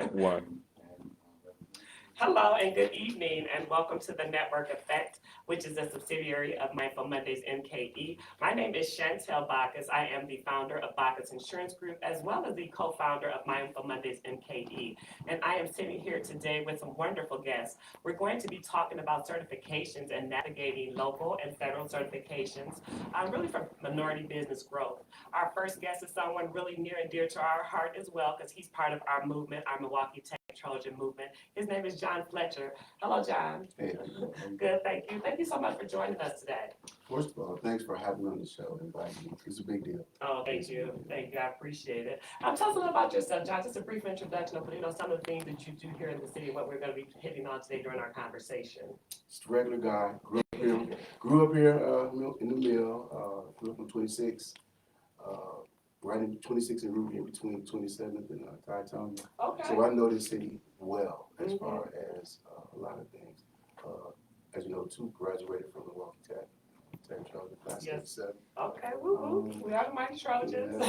One. Hello and good evening, and welcome to the Network Effect, which is a subsidiary of Mindful Mondays MKE. My name is Shantel Bacchus. I am the founder of Bacchus Insurance Group, as well as the co-founder of Mindful Mondays MKE. And I am sitting here today with some wonderful guests. We're going to be talking about certifications and navigating local and federal certifications, really for minority business growth. Our first guest is someone really near and dear to our heart as well, because he's part of our movement, our Milwaukee Tech Trojan movement. His name is John Fletcher. Hello, John. Hey, Good, thank you. Thank you so much for joining us today. first of all, thanks for having me on the show and inviting me. It's a big deal. Oh, thank you. Thank you. I appreciate it. Tell us a little about yourself, John. Just a brief introduction of some of the things that you do here in the city, what we're going to be hitting on today during our conversation. Just a regular guy. Grew up here in the mill. Grew up on 26. Uh, right in 26 and Ruby, in between 27th and Titania. Okay. So I know this city well as far as a lot of things. As you know, too, graduated from Milwaukee Tech Trojan, class Yes. 87. Okay, woo woo. We are the Mighty Trojans.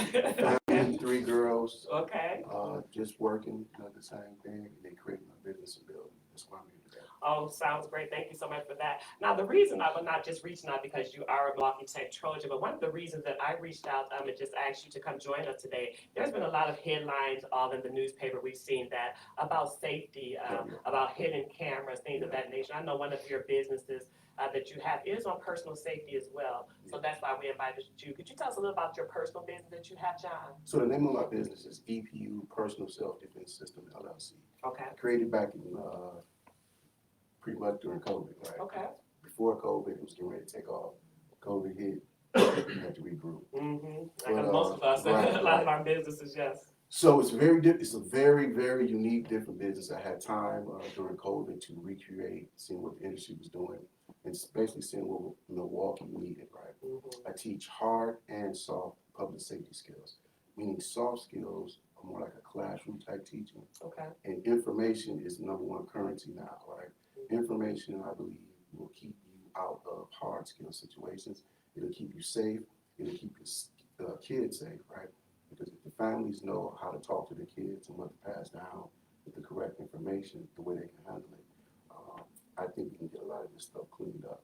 Family, 3 girls. Okay. Just working, the same thing, and then creating my business and building. That's why I'm here today. Oh, sounds great. Thank you so much for that. Now, the reason I was not just reaching out because you are a Milwaukee Tech Trojan, but one of the reasons that I reached out and just asked you to come join us today, there's been a lot of headlines all in the newspaper. We've seen that about safety, about hidden cameras, things of that nature. I know one of your businesses that you have is on personal safety as well. So that's why we invited you. Could you tell us a little about your personal business that you have, John? So the name of my business is EPU, Personal Self-Defense System, LLC. Okay. Created back in pretty much during COVID, right? Okay. Before COVID, it was getting ready to take off. COVID hit, we had to regroup. Like most of us, right, a lot of our businesses, yes. So it's it's a very, very unique, different business. I had time during COVID to recreate, seeing what the industry was doing, and basically seeing what Milwaukee needed, right? I teach hard and soft public safety skills, meaning soft skills are more like a classroom type teaching. Okay. And information is the number one currency now, right? Information, I believe, will keep you out of hard skill situations. It'll keep you safe. It'll keep your kids safe, right? Because if the families know how to talk to the kids and what to pass down with the correct information, the way they can handle it, I think we can get a lot of this stuff cleaned up.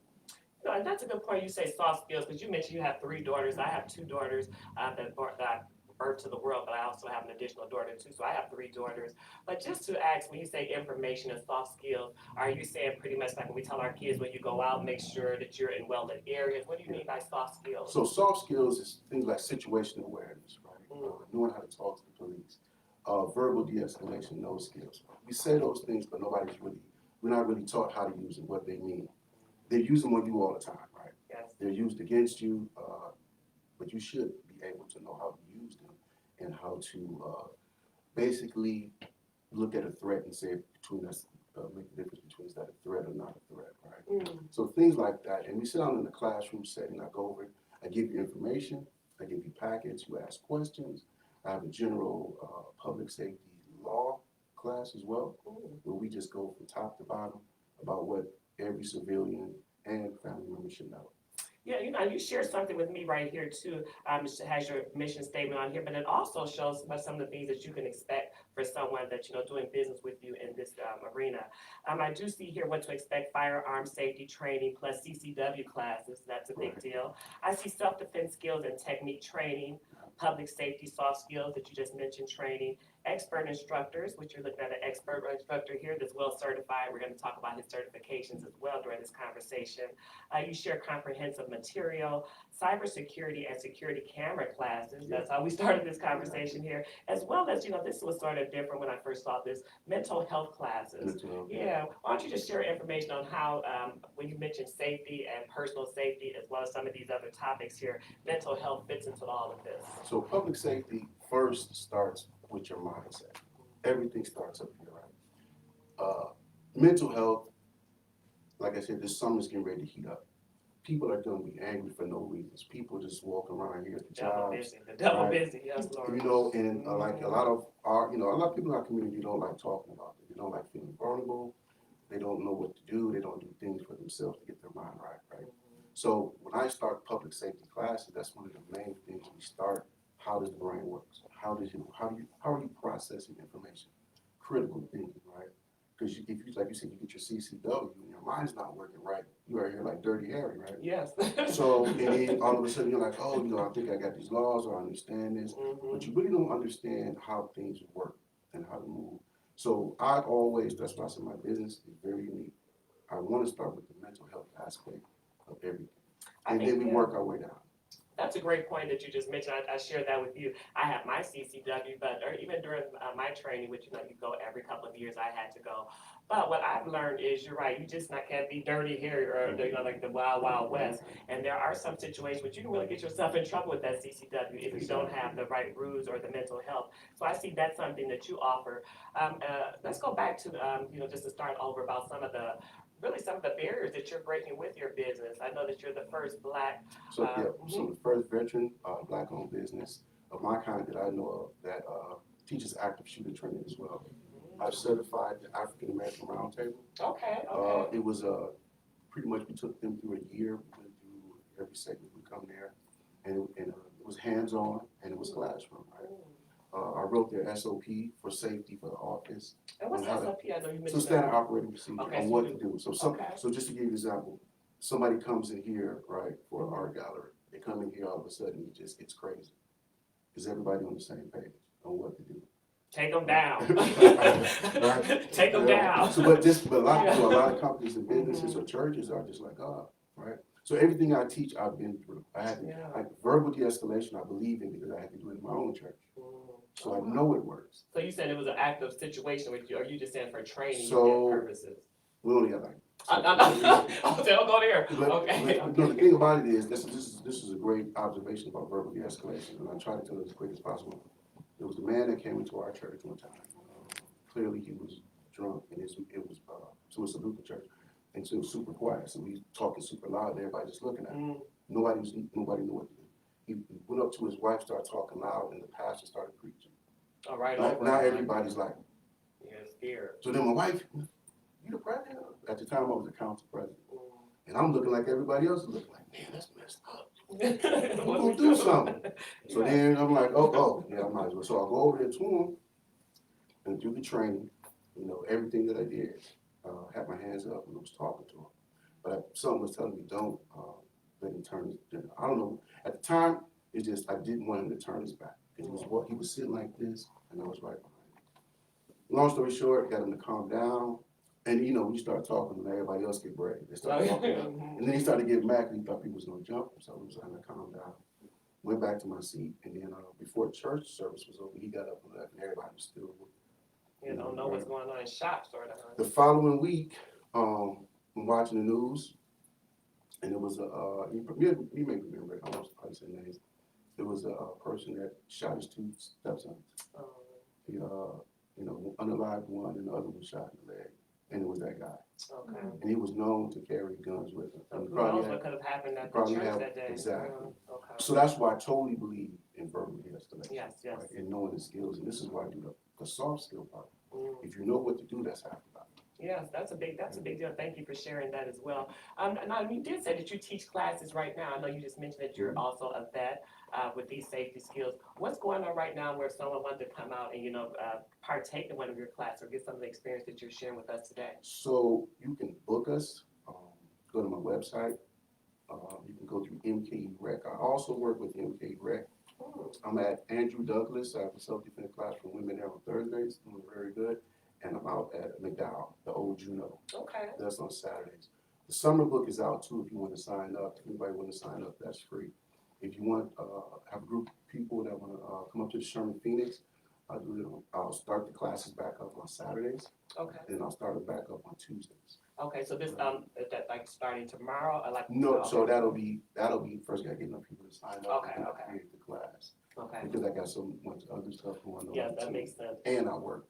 And that's a good point. You say soft skills because you mentioned you have 3 daughters. I have 2 daughters that birth to the world, but I also have an additional daughter too. So I have 3 daughters. But just to ask, when you say information and soft skills, are you saying pretty much like when we tell our kids when you go out, make sure that you're in well-lit areas? What do you mean by soft skills? So soft skills is things like situational awareness, right? Knowing how to talk to the police, verbal de-escalation, those skills. We say those things, but we're not really taught how to use them, what they mean. They use them on you all the time, right? Yes. They're used against you, but you should be able to know how to use them and how to basically look at a threat and say between us, make the difference between is that a threat or not a threat, right? So things like that. And we sit down in the classroom setting, I go over it, I give you information, I give you packets, you ask questions. I have a general public safety law class as well, where we just go from top to bottom about what every civilian and family member should know. Yeah, you shared something with me right here too. It has your mission statement on here, but it also shows some of the things that you can expect for someone that doing business with you in this arena. I do see here what to expect: firearm safety training plus CCW classes. That's a big deal. I see self-defense skills and technique training, public safety soft skills that you just mentioned training, expert instructors, which you're looking at an expert instructor here that's well certified. We're going to talk about his certifications as well during this conversation. You share comprehensive material, cybersecurity and security camera classes. That's how we started this conversation here, as well as, this was sort of different when I first saw this, mental health classes. Yeah, why don't you just share information on how, when you mentioned safety and personal safety, as well as some of these other topics here, mental health fits into all of this. So public safety first starts with your mindset. Everything starts up here, right? Mental health, like I said, this summer's getting ready to heat up. People are going to be angry for no reasons. People just walking around here at the jobs. The devil busy, yes, Lord. And like a lot of people in our community don't like talking about it. They don't like feeling vulnerable. They don't know what to do. They don't do things for themselves to get their mind right? So when I start public safety classes, that's one of the main things we start. How does the brain work? How are you processing information? critical thinking, right? Because if you, like you said, you get your CCW and your mind's not working right, you are here like Dirty Harry, right? Yes. So, and then all of a sudden you're like, oh, I think I got these laws or I understand this, but you really don't understand how things work and how to move. So that's why I said my business is very unique. I want to start with the mental health aspect of everything. And then we work our way down. That's a great point that you just mentioned. I shared that with you. I have my CCW, but even during my training, which you go every couple of years, I had to go. But what I've learned is you're right. You just not can't be dirty here or like the wild wild west. And there are some situations where you can really get yourself in trouble with that CCW if you don't have the right rules or the mental health. So I see that's something that you offer. Let's go back to just to start over about some of the barriers that you're breaking with your business. I know that you're the first Black. So the first veteran Black-owned business of my kind that I know of that teaches active shooter training as well. I've certified the African American Roundtable. Okay. It was pretty much we took them through a year. We went through every segment we come there, and it was hands-on and it was classroom. Right. I wrote their SOP for safety for the office. And what's SOP? I know you mentioned so standard operating procedure okay, on what to do. So so just to give you an example, somebody comes in here, right, for an art gallery. They come in here all of a sudden, it just gets crazy. Is everybody on the same page on what to do? Take them down. Right? Take them down. So, but a lot of companies and businesses or churches are just like, oh, right? So everything I teach, I've been through. I had like verbal de-escalation. I believe in because I had to do it in my own church. So I know it works. So you said it was an active situation with you, or you just saying for training purposes? We only have like. Don't go there. Okay. No, the thing about it is, this is a great observation about verbal de-escalation, and I try to tell it as quick as possible. There was a man that came into our church one time. Clearly, he was drunk, and so it's a Lutheran church, and so it was super quiet. So we was talking super loud, and everybody just looking at him. Nobody knew what to do. He went up to his wife, started talking loud, and the pastor started preaching. All right. Now everybody's like, yeah, scared. So then my wife, you the president? At the time, I was the council president, and I'm looking like everybody else is looking like, man, that's messed up. We're gonna do something. So then I'm like, yeah, I might as well. So I'll go over there to him and do the training. Everything that I did, had my hands up and I was talking to him. But something was telling me, don't let him turn his. I don't know. At the time, it's just I didn't want him to turn his back because he was sitting like this, and I was right behind him. Long story short, got him to calm down. And when you start talking, and everybody else get brave. They start walking up. And then he started getting mad because he thought people was going to jump him. So he was trying to calm down. Went back to my seat. And then before church service was over, he got up and left, and everybody was still. You don't know what's going on in shops or whatever. The following week, I'm watching the news, and it was you may remember it. I don't know say names. It was a person that shot his two stepsons. He unalived one, and the other one shot in the leg. And it was that guy. Okay. And he was known to carry guns with him. So who knows what could have happened at the church that day. Exactly. Okay. So that's why I totally believe in verbal de-escalation. Yes. Right? And knowing the skills. And this is why I do the soft skill part. If you know what to do, that's half the battle. Yes, that's a big deal. Thank you for sharing that as well. Now you did say that you teach classes right now. I know you just mentioned that you're also a vet with these safety skills. What's going on right now where someone wanted to come out and partake in one of your classes or get some of the experience that you're sharing with us today? So you can book us. Go to my website. You can go through MKE Rec. I also work with MKE Rec. I'm at Andrew Douglas. I have a self-defense class for women there on Thursdays. Doing very good. And I'm out at McDowell, the old Juno. Okay. That's on Saturdays. The summer book is out too if you want to sign up. If anybody want to sign up, that's free. If you want have a group of people that want to come up to the Sherman Phoenix, I'll start the classes back up on Saturdays. Okay. Then I'll start it back up on Tuesdays. Okay, so this is that like starting tomorrow or like no, so that'll be first gotta get enough people to sign up and create the class. Okay. Because I got so much other stuff going on. Yeah, that makes sense. And I work.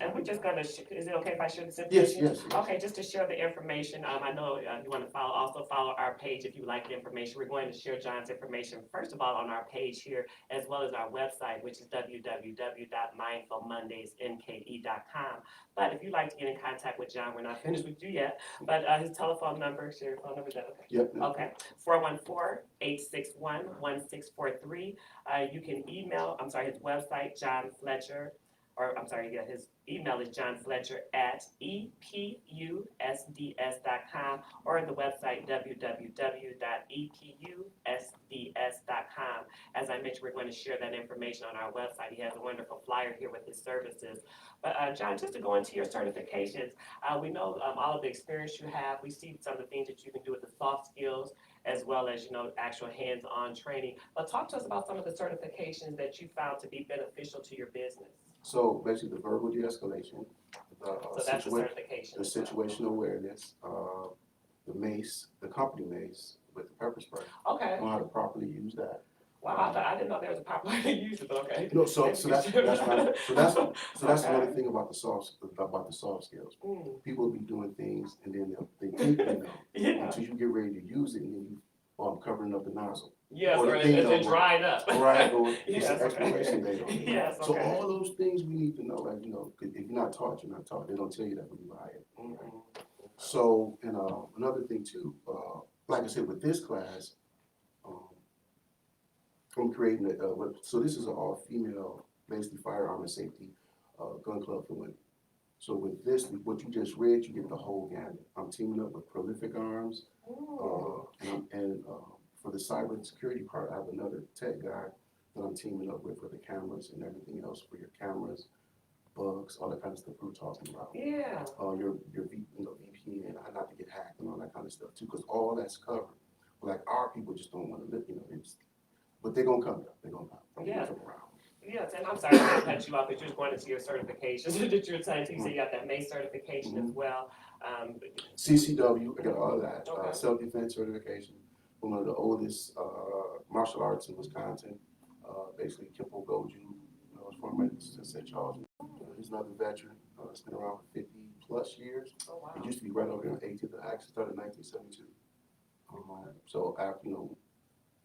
And we're just gonna, is it okay if I share this information? Yes. Okay, just to share the information, I know you want to also follow our page if you like the information. We're going to share John's information, first of all, on our page here, as well as our website, which is www.mindfulmondaysnke.com. But if you'd like to get in contact with John, we're not finished with you yet, but his telephone number, share your phone number, is that okay? Yep. Okay, 414-861-1643. You can email, his website, John Fletcher, or I'm sorry, yeah, his email is johnfletcher@epusds.com or the website www.epusds.com. As I mentioned, we're going to share that information on our website. He has a wonderful flyer here with his services. But John, just to go into your certifications, we know all of the experience you have. We see some of the things that you can do with the soft skills as well as, actual hands-on training. But talk to us about some of the certifications that you found to be beneficial to your business. So basically, the verbal de-escalation, So that's the certification. the situational awareness, the mace, the company mace with the pepper spray. Okay. Know how to properly use that. Wow, I didn't know there was a proper way to use it, but okay. No, so that's right. So that's Okay. another thing about the soft skills. Mm. People be doing things and then they think they know Yeah. until you get ready to use it and then you covering up the nozzle. Yes, Or or the thing it's don't dried up. Right, or it's Yes, an expiration date on it. Yes, So okay. all those things we need to know, like, 'cause if you're not taught, you're not taught. They don't tell you that when you buy it. Mhm. So, and another thing too, like I said, with this class, um, I'm creating so this is an all-female, basically firearm and safety gun club for women. So with this, what you just read, you get the whole gamut. I'm teaming up with Prolific Arms, and for the cyber security part, I have another tech guy that I'm teaming up with for the cameras and everything else for your cameras, bugs, all that kind of stuff we were talking about. Yeah. Your VPN, how not to get hacked and all that kind of stuff too, because all that's covered. Like our people just don't want to live, but they're gonna come. They're gonna come. Yeah. Come around. Yes, and I'm sorry to cut you off, but you're just going into your certifications that you're saying. So you got that May certification as well. CCW, I got all of that. Okay. Self-defense certification. One of the oldest martial arts in Wisconsin. Basically, Kimpo Goju, was former St. Charles. He's another veteran. It's been around for 50 plus years. Oh, wow. It used to be right over there on 18th. I actually started in 1972. So after,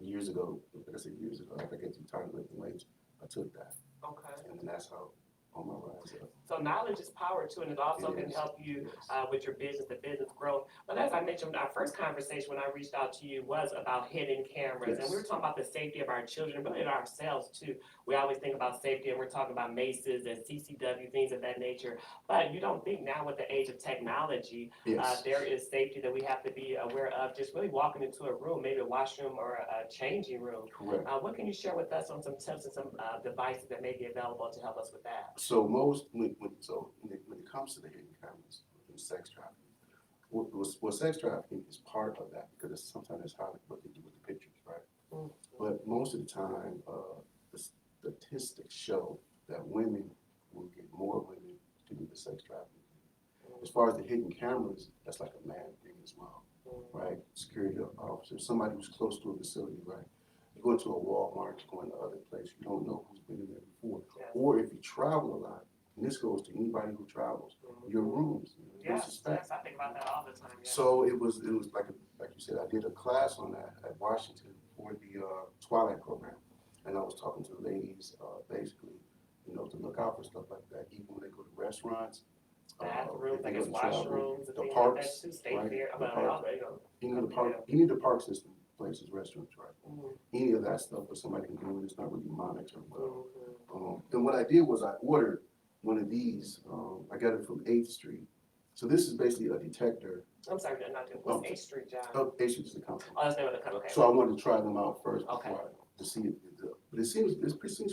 years ago, like I said, after I get through time lifting weights, I took that. Okay. And then that's how on my rise up. So knowledge is power too, and it also can help you with your business, the business growth. But as I mentioned, our first conversation when I reached out to you was about hidden cameras, and we were talking about the safety of our children, and really ourselves too. We always think about safety, and we're talking about maces and CCW, things of that nature. But you don't think now with the age of technology, there is safety that we have to be aware of, just really walking into a room, maybe a washroom or a changing room. Correct. What can you share with us on some tips and some devices that may be available to help us with that? So when it comes to the hidden cameras and sex trafficking, sex trafficking is part of that because sometimes it's how what they do with the pictures, right? Mm-hmm. But most of the time, the statistics show that women will get more women to do the sex trafficking. Mm-hmm. As far as the hidden cameras, that's like a man thing as well, right? Security officer, somebody who's close to a facility, right? You go into a Walmart, you go into other places, you don't know who's been in there before. Yes. Or if you travel a lot, and this goes to anybody who travels, your rooms. Yes, I think about that all the time. Yeah. So it was like you said, I did a class on that at Washington for the Twilight program, and I was talking to the ladies basically, to look out for stuff like that, even when they go to restaurants. Bathrooms, I guess washrooms, the parks, like that too, right? Fair, the park system places, restaurants, right? Mm-hmm. Any of that stuff that somebody can do, it's not really monitored well. Mm-hmm. And what I did was I ordered one of these. I got it from 8th Street. So this is basically a detector. I'm sorry, not doing. What's 8th Street, John? 8th Street is the company. Oh, that's the name of the company. Okay. So I wanted to try them out first before to see it. But it seems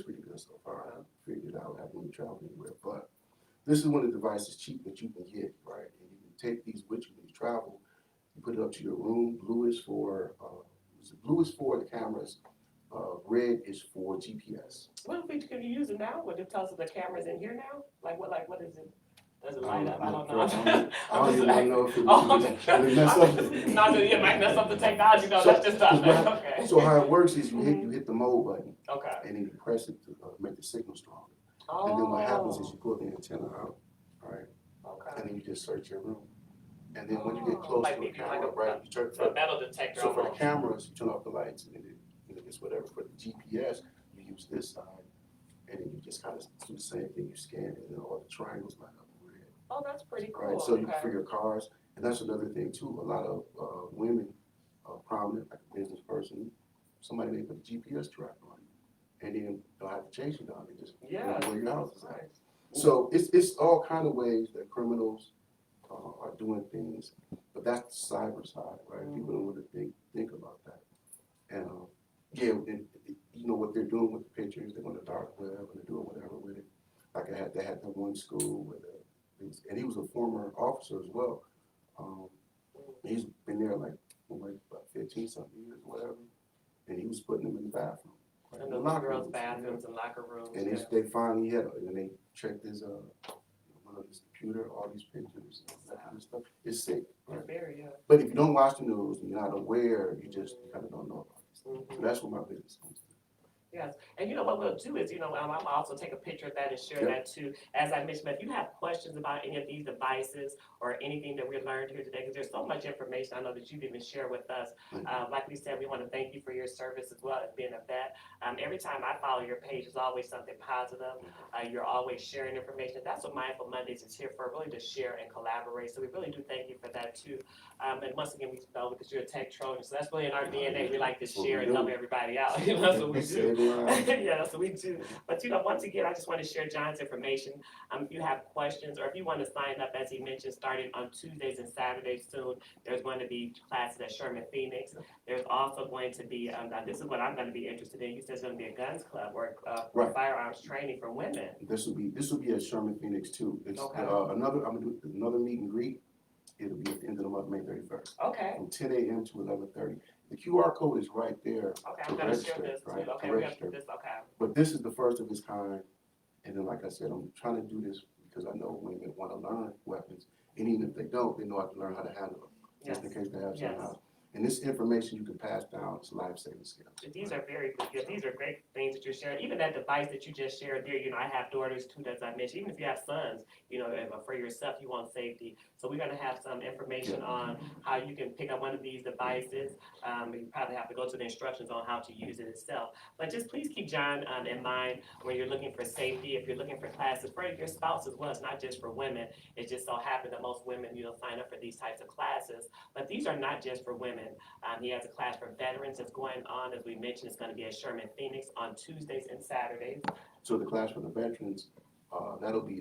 pretty good so far. I figured it out. I haven't traveled anywhere. But this is one of the devices cheap that you can get, right? And you can take these with you when you travel. You put it up to your room. Blue is for the cameras. Red is for GPS. What feature can you use it now? Would it tell us the camera's in here now? What is it? Does it light up? I don't know. I don't even want to know if it mess up. It might mess up the technology. No, that's just not that. Okay. So how it works is you hit the mode button. Okay. And then you press it to make the signal stronger. Oh. And then what happens is you pull the antenna out, right? Okay. And then you just search your room. And then when you get close to a camera, right, you turn the metal detector. So for the cameras, you turn off the lights and then it's whatever. For the GPS, you use this side, and then you just kind of do the same thing. You scan it, and all the triangles light up in red. Oh, that's pretty cool. Right. So for your cars, and that's another thing too. A lot of women, prominent, like a business person, somebody may put a GPS tracker on you, and then they'll have to change it on. They just where your house is at. So it's all kind of ways that criminals are doing things, but that's the cyber side, right? People don't really think about that. And yeah, you know what they're doing with the pictures, they're on the dark web and they're doing whatever with it. Like they had that one school where and he was a former officer as well. Um, he's been there like about 15 something years or whatever, and he was putting them in the bathroom. Right? And In the the locker girls' rooms, bathrooms and locker rooms. and Yeah. they finally had, and they checked his one of his computer, all these pictures and that kind of stuff. It's sick, right? Very, yeah. But if you don't watch the news and you're not aware, you kind of don't know about this. Mhm. So that's what my business comes to. Yes, and you know what we'll do is, I'll also take a picture of that and share Yep. that too. As I mentioned, if you have questions about any of these devices or anything that we learned here today, because there's so much information I know that you've even shared with us. Like we said, we want to thank you for your service as well as being a vet. Every time I follow your page, there's always something positive. You're always sharing information. That's what Mindful Mondays is here for, really to share and collaborate. So we really do thank you for that too. And once again, we know because you're a tech Trojan, so that's really in our DNA. We like to share and help everybody out. That's what we do. Yeah, that's what we do. But once again, I just want to share John's information. If you have questions or if you want to sign up, as he mentioned, starting on Tuesdays and Saturdays soon, there's going to be classes at Sherman Phoenix. There's also going to be, now this is what I'm going to be interested in. You said there's going to be a guns club or Right. firearms training for women. This will be at Sherman Phoenix too. It's Okay. I'm gonna do another meet and greet. It'll be at the end of the month, May 31st. Okay. From 10 a.m. to 11:30. The QR code is right there. Okay, I'm going to share this too. Right? Okay, we're going to put this, okay. But this is the first of its kind. And then, like I said, I'm trying to do this because I know women want to learn weapons. And even if they don't, they know how to learn how to handle them. Just in case they have something else. And this information you can pass down is life-saving skills. These are very good. Yeah, these are great things that you're sharing. Even that device that you just shared there, I have daughters too, as I mentioned. Even if you have sons, for yourself, you want safety. So we're going to have some information on how you can pick up one of these devices. You probably have to go to the instructions on how to use it itself. But just please keep John in mind when you're looking for safety. If you're looking for classes for your spouse as well, it's not just for women. It just so happens that most women, sign up for these types of classes. But these are not just for women. He has a class for veterans that's going on. As we mentioned, it's going to be at Sherman Phoenix on Tuesdays and Saturdays. So the class for the veterans,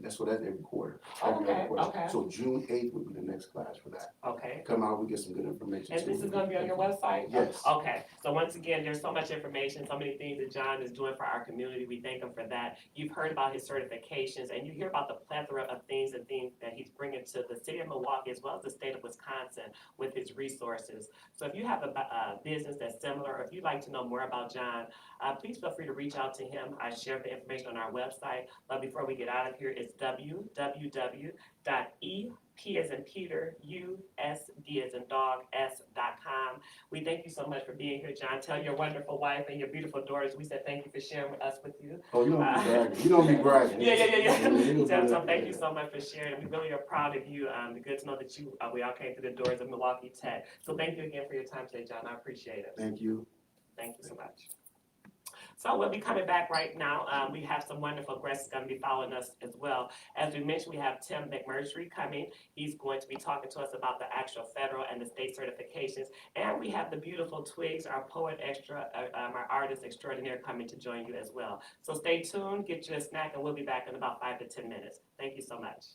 that's every quarter. Okay, okay. So June 8th will be the next class for that. Okay. Come out, we get some good information. And this is going to be on your website? Yes. Okay. So once again, there's so much information, so many things that John is doing for our community. We thank him for that. You've heard about his certifications, and you hear about the plethora of things that he's bringing to the city of Milwaukee as well as the state of Wisconsin with his resources. So if you have a business that's similar, or if you'd like to know more about John, please feel free to reach out to him. I shared the information on our website. But before we get out of here, it's www.EP as in Peter, USD as in dog, S.com. We thank you so much for being here, John. Tell your wonderful wife and your beautiful daughters we said thank you for sharing us with you. Oh, you don't be bragging. You don't be bragging. Yeah. So thank you so much for sharing. We really are proud of you. Good to know that we all came through the doors of Milwaukee Tech. So thank you again for your time today, John. I appreciate it. Thank you. Thank you so much. So we'll be coming back right now. We have some wonderful guests going to be following us as well. As we mentioned, we have Tim McMurtry coming. He's going to be talking to us about the actual federal and the state certifications. And we have the beautiful Twigs, our poet extra, our artist extraordinaire coming to join you as well. So stay tuned, get you a snack, and we'll be back in about 5 to 10 minutes. Thank you so much.